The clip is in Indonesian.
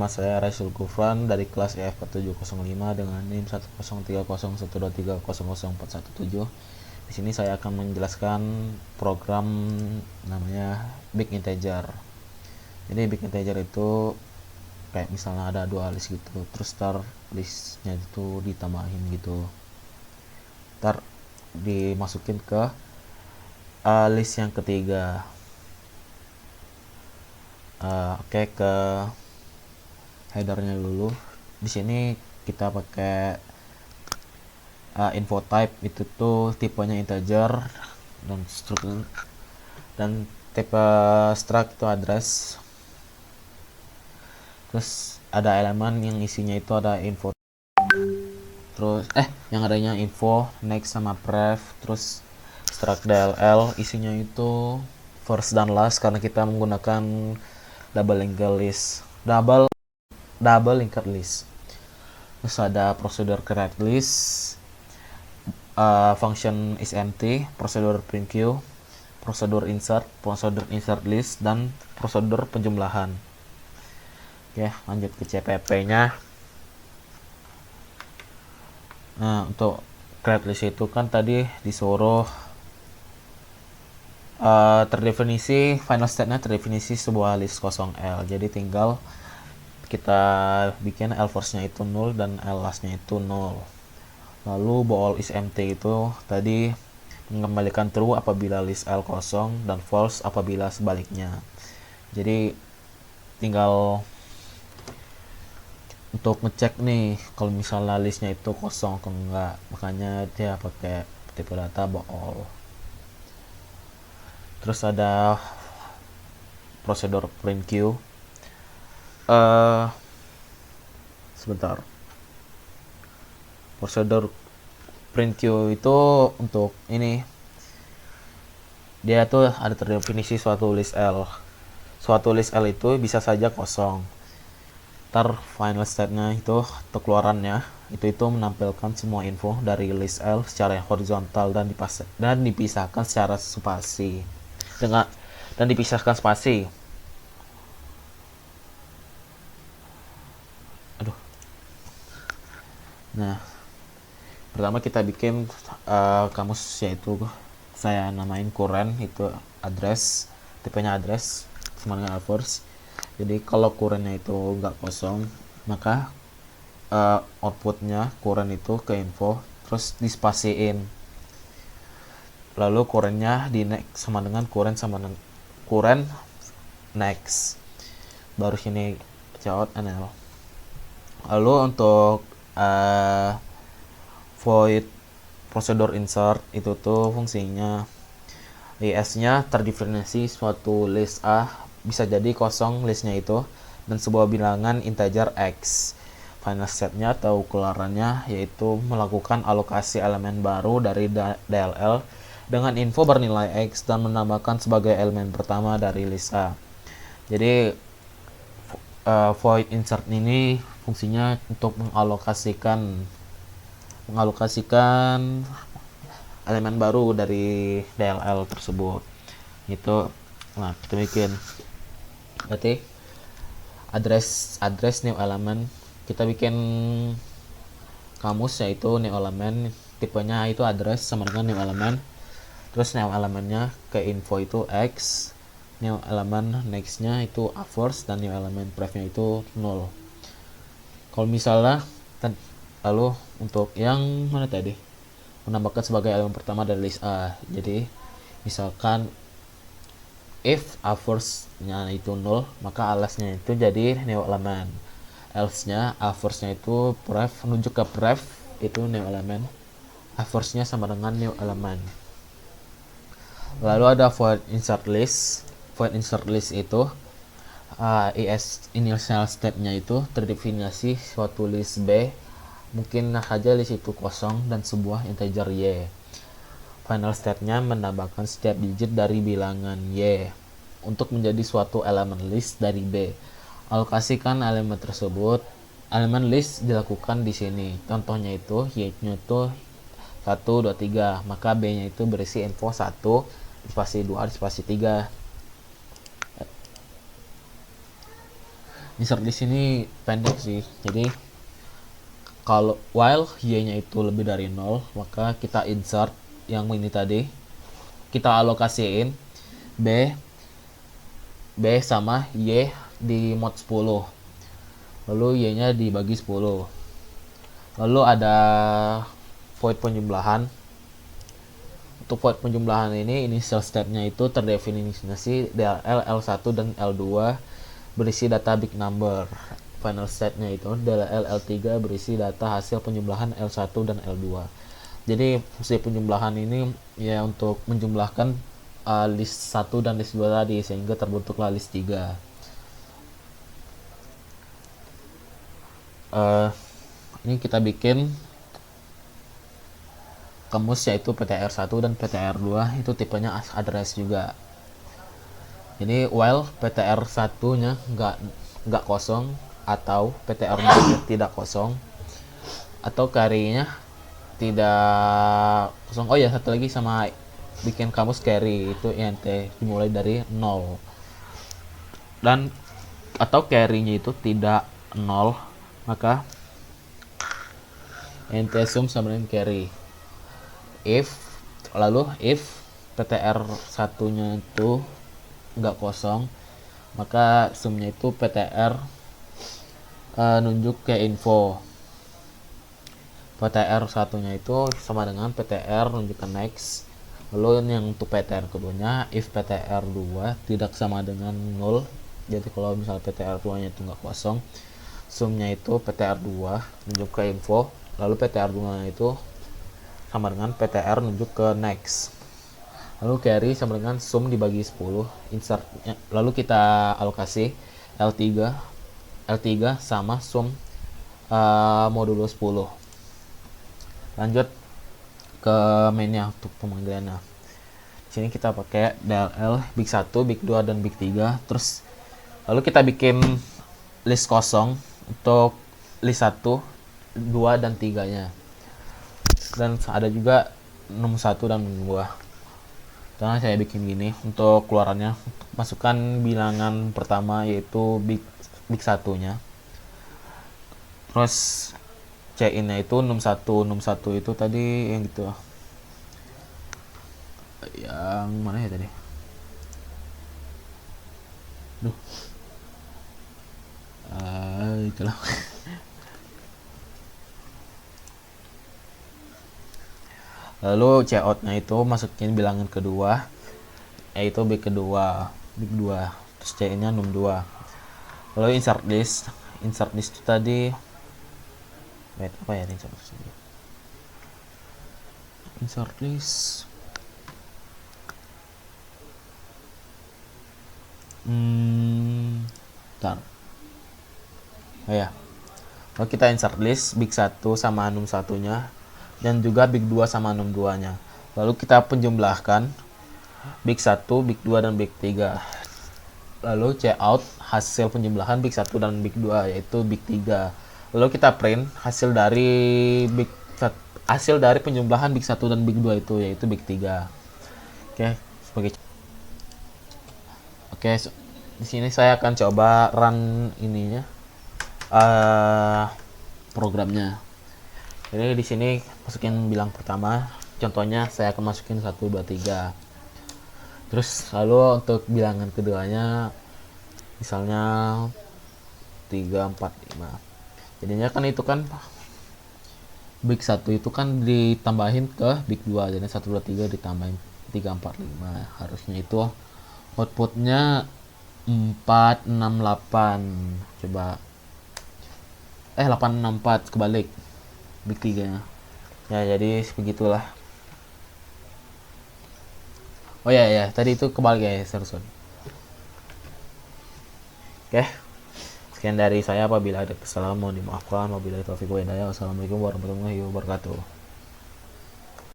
Nama saya Raisul Gufran dari kelas EF4705 dengan NIM 1030123004117. Di sini saya akan menjelaskan program namanya Big Integer. Jadi Big Integer itu kayak misalnya ada dua list gitu, terus ntar listnya itu ditambahin gitu, ntar dimasukin ke list yang ketiga. Oke, ke headernya dulu. Di sini kita pakai info type, itu tuh tipenya integer, dan struktur dan tipe struct itu address. Terus ada elemen yang isinya itu ada info, terus yang adanya info, next sama pref. Terus struct DLL isinya itu first dan last karena kita menggunakan double linked list. Terus ada prosedur create list, function is empty, prosedur print queue, prosedur insert list, dan prosedur penjumlahan. Oke, lanjut ke CPP-nya. Nah, untuk create list itu kan tadi disuruh terdefinisi, final state-nya terdefinisi sebuah list kosong L. Jadi tinggal kita bikin L first-nya itu 0 dan L last-nya itu 0. Lalu bool is empty itu tadi mengembalikan true apabila list L kosong dan false apabila sebaliknya. Jadi tinggal untuk ngecek nih kalau misalnya listnya itu kosong atau enggak, makanya dia pakai tipe data bool. Terus ada prosedur print queue. Sebentar. Prosedur print queue itu untuk ini, dia tuh ada terdefinisi suatu list L. Suatu list L itu bisa saja kosong. Ntar final state-nya itu atau keluarannya itu menampilkan semua info dari list L secara horizontal dan dipisahkan secara spasi dan dipisahkan spasi. Nah, pertama kita bikin kamus, yaitu saya namain current, itu address, tipenya address sama dengan address. Jadi kalau currentnya itu nggak kosong, maka outputnya current itu ke info terus dispasiin. Lalu currentnya di next sama dengan current next, baru sini cout nl. Lalu untuk void prosedur insert itu tuh fungsinya is-nya terdefinisi suatu list A bisa jadi kosong listnya itu dan sebuah bilangan integer x. Final set-nya atau keluarannya yaitu melakukan alokasi elemen baru dari DLL dengan info bernilai x dan menambahkan sebagai elemen pertama dari list A. Jadi void insert ini fungsinya untuk mengalokasikan elemen baru dari DLL tersebut. Itu, nah kita bikin berarti address new element, kita bikin kamus yaitu new element, tipenya itu address sama dengan new element. Terus new elementnya ke info itu x, new element nextnya itu first, dan new element prefnya itu 0. Kalau misalnya lalu untuk yang mana tadi, menambahkan sebagai elemen pertama dari list A. Jadi misalkan if a first-nya itu 0, maka alasnya itu jadi new element. Else-nya a first-nya itu pref, menuju ke pref itu new element. A first-nya sama dengan new element. Lalu ada void insert list. Void insert list itu is initial step-nya itu terdefinisi suatu list B, mungkin saja list itu kosong dan sebuah integer y. Final state-nya menambahkan setiap digit dari bilangan y untuk menjadi suatu elemen list dari B. Alokasikan elemen tersebut. Elemen list dilakukan di sini. Contohnya itu y-nya itu 1, 2, 3, maka B-nya itu berisi info 1, spasi 2, spasi 3. Insert di sini pendek sih. Jadi kalau while y-nya itu lebih dari 0, maka kita insert yang ini tadi. Kita alokasiin b sama y di mod 10. Lalu y-nya dibagi 10. Lalu ada void penjumlahan. Untuk void penjumlahan ini initial step-nya itu terdefinisi DLL, L1 dan L2 berisi data big number. Final state-nya itu DLL L3 berisi data hasil penjumlahan L1 dan L2. Jadi fungsi penjumlahan ini ya untuk menjumlahkan list 1 dan list 2 tadi sehingga terbentuklah list 3. Ini kita bikin kamus yaitu PTR1 dan PTR2 itu tipenya address juga. Jadi while PTR1 nya nggak kosong atau PTR2 nya tidak kosong atau carry-nya tidak kosong. Oh ya, satu lagi sama bikin kamus carry itu int dimulai dari 0. Dan atau carry-nya itu tidak 0, maka int sum sama dengan carry. If PTR1 nya itu nggak kosong, maka sumnya itu PTR nunjuk ke info. PTR1 nya itu sama dengan PTR nunjuk ke next. Lalu yang untuk PTR keduanya, if PTR2 tidak sama dengan 0, jadi kalau misalnya PTR2 nya itu nggak kosong, sumnya itu PTR2 nunjuk ke info, lalu PTR2 nya itu sama dengan PTR nunjuk ke next. Lalu carry sama dengan sum dibagi 10, insert, lalu kita alokasi L3 sama sum modulo 10. Lanjut ke mainnya untuk pemanggilannya. Di sini kita pakai DLL big 1, big 2 dan big 3. Terus lalu kita bikin list kosong untuk list 1, 2 dan 3-nya. Dan ada juga num 1 dan num 2. Karena saya bikin gini untuk keluarannya, masukkan bilangan pertama yaitu big 1-nya. Terus C-in-nya itu num 1 itu tadi yang gitu. Yang mana ya tadi? Duh. Itulah. Lalu cout-nya itu masukin bilangan kedua yaitu big 2. Terus C-nya num 2. Lalu insert list itu tadi apa ya insert list bentar. Oh ya. Lalu kita insert list big 1 sama num 1-nya dan juga big 2 sama num 2-nya. Lalu kita penjumlahkan big 1, big 2 dan big 3. Lalu cout hasil penjumlahan big 1 dan big 2 yaitu big 3. Lalu kita print hasil dari penjumlahan big 1 dan big 2 itu yaitu big 3. Oke, di sini saya akan coba run ininya programnya. Jadi di sini masukin bilang pertama, contohnya saya akan masukin 1 2 3. Terus lalu untuk bilangan keduanya misalnya 3 4 5. Jadinya kan itu kan big 1 itu kan ditambahin ke big 2, jadi 1 2 3 ditambahin 3 4 5. Harusnya itu outputnya 4 6 8. Coba 8 6 4 kebalik big 3 nya. Ya jadi begitulah. Oh ya tadi itu kebalik ya, sorry. Oke. Sekian dari saya, apabila ada kesalahan mohon dimaafkan. Wabillahi taufiq wa hidayah. Wassalamualaikum warahmatullahi wabarakatuh.